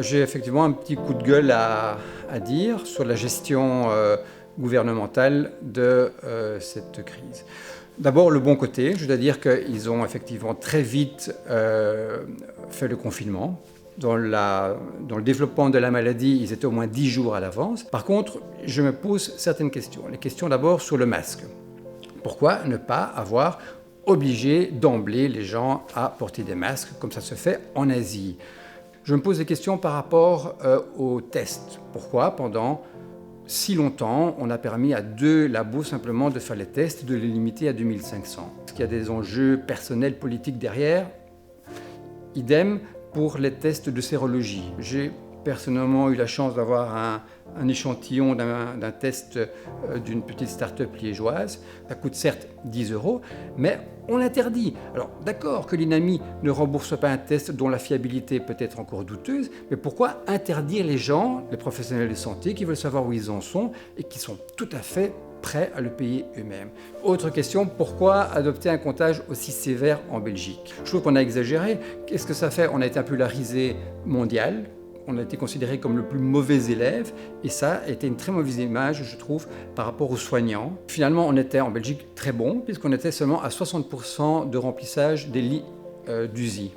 j'ai effectivement un petit coup de gueule à dire sur la gestion gouvernementale de cette crise. D'abord, le bon côté, je dois dire qu'ils ont effectivement très vite fait le confinement. Dans le développement de la maladie, ils étaient au moins 10 jours à l'avance. Par contre, je me pose certaines questions. Les questions d'abord sur le masque. Pourquoi ne pas avoir obligé d'emblée les gens à porter des masques, comme ça se fait en Asie? Je me pose des questions par rapport aux tests. Pourquoi, pendant si longtemps, on a permis à 2 labos simplement de faire les tests et de les limiter à 2500? Est-ce qu'il y a des enjeux personnels, politiques derrière? Idem pour les tests de sérologie. J'ai personnellement eu la chance d'avoir un échantillon d'un test d'une petite start-up liégeoise. Ça coûte certes 10 €, mais on l'interdit. Alors d'accord que l'INAMI ne rembourse pas un test dont la fiabilité peut être encore douteuse, mais pourquoi interdire les gens, les professionnels de santé qui veulent savoir où ils en sont et qui sont tout à fait prêts à le payer eux-mêmes? Autre question, pourquoi adopter un comptage aussi sévère en Belgique? Je trouve qu'on a exagéré. Qu'est-ce que ça fait? On a été un peu la risée mondiale. On a été considéré comme le plus mauvais élève et ça a été une très mauvaise image, je trouve, par rapport aux soignants. Finalement, on était en Belgique très bon puisqu'on était seulement à 60% de remplissage des lits d'USI.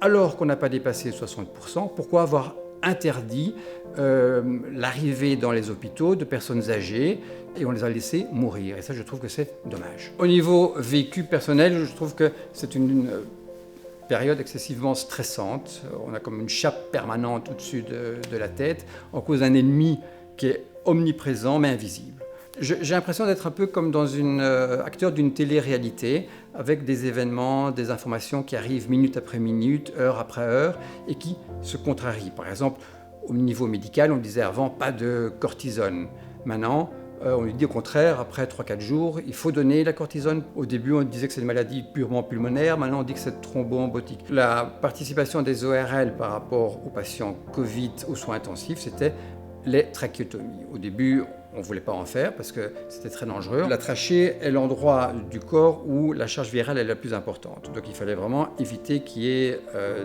Alors qu'on n'a pas dépassé 60%, pourquoi avoir interdit l'arrivée dans les hôpitaux de personnes âgées et on les a laissés mourir? Et ça, je trouve que c'est dommage. Au niveau vécu personnel, je trouve que c'est une période excessivement stressante. On a comme une chape permanente au-dessus de la tête, en cause d'un ennemi qui est omniprésent mais invisible. J'ai l'impression d'être un peu comme dans acteur d'une télé-réalité, avec des événements, des informations qui arrivent minute après minute, heure après heure, et qui se contrarient. Par exemple, au niveau médical, on disait avant pas de cortisone. Maintenant, on lui dit au contraire, après 3-4 jours, il faut donner la cortisone. Au début, on disait que c'est une maladie purement pulmonaire, maintenant on dit que c'est thromboembolytique. La participation des ORL par rapport aux patients Covid aux soins intensifs, c'était les trachéotomies. Au début, on ne voulait pas en faire parce que c'était très dangereux. La trachée est l'endroit du corps où la charge virale est la plus importante. Donc il fallait vraiment éviter qu'il y ait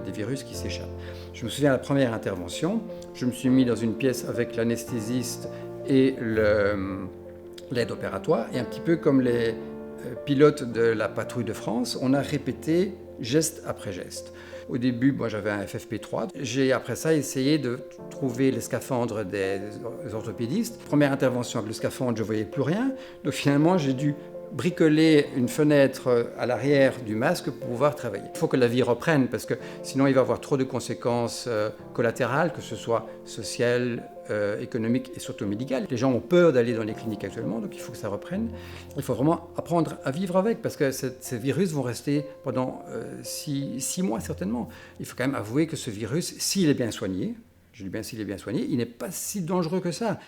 des virus qui s'échappent. Je me souviens de la première intervention, je me suis mis dans une pièce avec l'anesthésiste et l'aide opératoire, et un petit peu comme les pilotes de la patrouille de France, on a répété geste après geste. Au début, moi j'avais un FFP3. J'ai après ça essayé de trouver les scaphandres des orthopédistes. Première intervention avec le scaphandre, je ne voyais plus rien. Donc finalement, j'ai dû bricoler une fenêtre à l'arrière du masque pour pouvoir travailler. Il faut que la vie reprenne parce que sinon il va y avoir trop de conséquences collatérales, que ce soit sociales, économiques et surtout médicales. Les gens ont peur d'aller dans les cliniques actuellement, donc il faut que ça reprenne. Il faut vraiment apprendre à vivre avec parce que ces virus vont rester pendant 6 mois certainement. Il faut quand même avouer que ce virus, s'il est bien soigné, je dis bien s'il est bien soigné, il n'est pas si dangereux que ça.